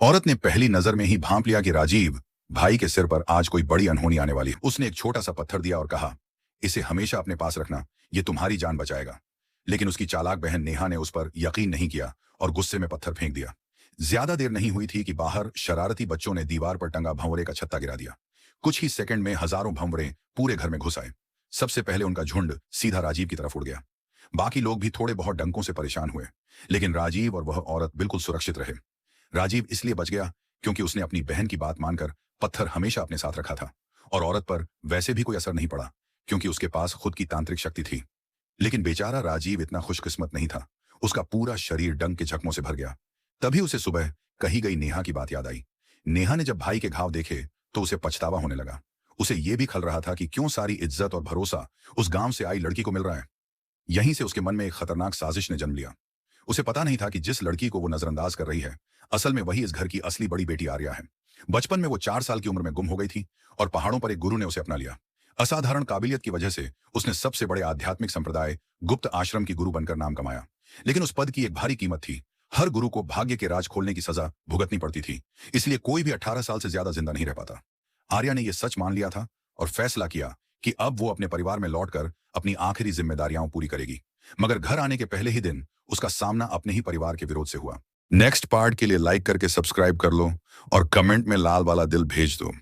औरत ने पहली नजर में ही भांप लिया कि राजीव भाई के सिर पर आज कोई बड़ी अनहोनी आने वाली है। उसने एक छोटा सा पत्थर दिया और कहा, इसे हमेशा अपने पास रखना, ये तुम्हारी जान बचाएगा। लेकिन उसकी चालाक बहन नेहा ने उस पर यकीन नहीं किया और गुस्से में पत्थर फेंक दिया। ज्यादा देर नहीं हुई थी कि बाहर शरारती बच्चों ने दीवार पर टंगा भंवरे का छत्ता गिरा दिया। कुछ ही सेकंड में हजारों भंवरे पूरे घर में घुस आए। सबसे पहले उनका झुंड सीधा राजीव की तरफ उड़ गया। बाकी लोग भी थोड़े बहुत डंकों से परेशान हुए, लेकिन राजीव और वह औरत बिल्कुल सुरक्षित रहे। राजीव इसलिए बच गया क्योंकि उसने अपनी बहन की बात मानकर पत्थर हमेशा अपने साथ रखा था, और औरत पर वैसे भी कोई असर नहीं पड़ा क्योंकि उसके पास खुद की तांत्रिक शक्ति थी। लेकिन बेचारा राजीव इतना खुशकिस्मत नहीं था। उसका पूरा शरीर डंक के जख्मों से भर गया। तभी उसे सुबह कही गई नेहा की बात याद आई। नेहा ने जब भाई के घाव देखे तो उसे पछतावा होने लगा। उसे यह भी खल रहा था कि क्यों सारी इज्जत और भरोसा उस गांव से आई लड़की को मिल रहा है। यहीं से उसके मन में एक खतरनाक साजिश ने जन्म लिया। उसे पता नहीं था कि जिस लड़की को वो नजरअंदाज कर रही है, असल में वही इस घर की असली बड़ी बेटी आर्या है। बचपन में वो 4 साल की उम्र में गुम हो गई थी और पहाड़ों पर एक गुरु ने उसे अपना लिया। असाधारण काबिलियत की वजह से उसने सबसे बड़े आध्यात्मिक संप्रदाय गुप्त आश्रम की गुरु बनकर नाम कमाया। लेकिन उस पद की एक भारी कीमत थी। हर गुरु को भाग्य के राज खोलने की सजा भुगतनी पड़ती थी, इसलिए कोई भी 18 साल से ज्यादा जिंदा नहीं रह पाता। आर्या ने यह सच मान लिया था और फैसला किया कि अब वो अपने परिवार में लौटकर अपनी आखिरी जिम्मेदारियां पूरी करेगी। मगर घर आने के पहले ही दिन उसका सामना अपने ही परिवार के विरोध से हुआ। नेक्स्ट पार्ट के लिए लाइक करके सब्सक्राइब कर लो और कमेंट में लाल वाला दिल भेज दो।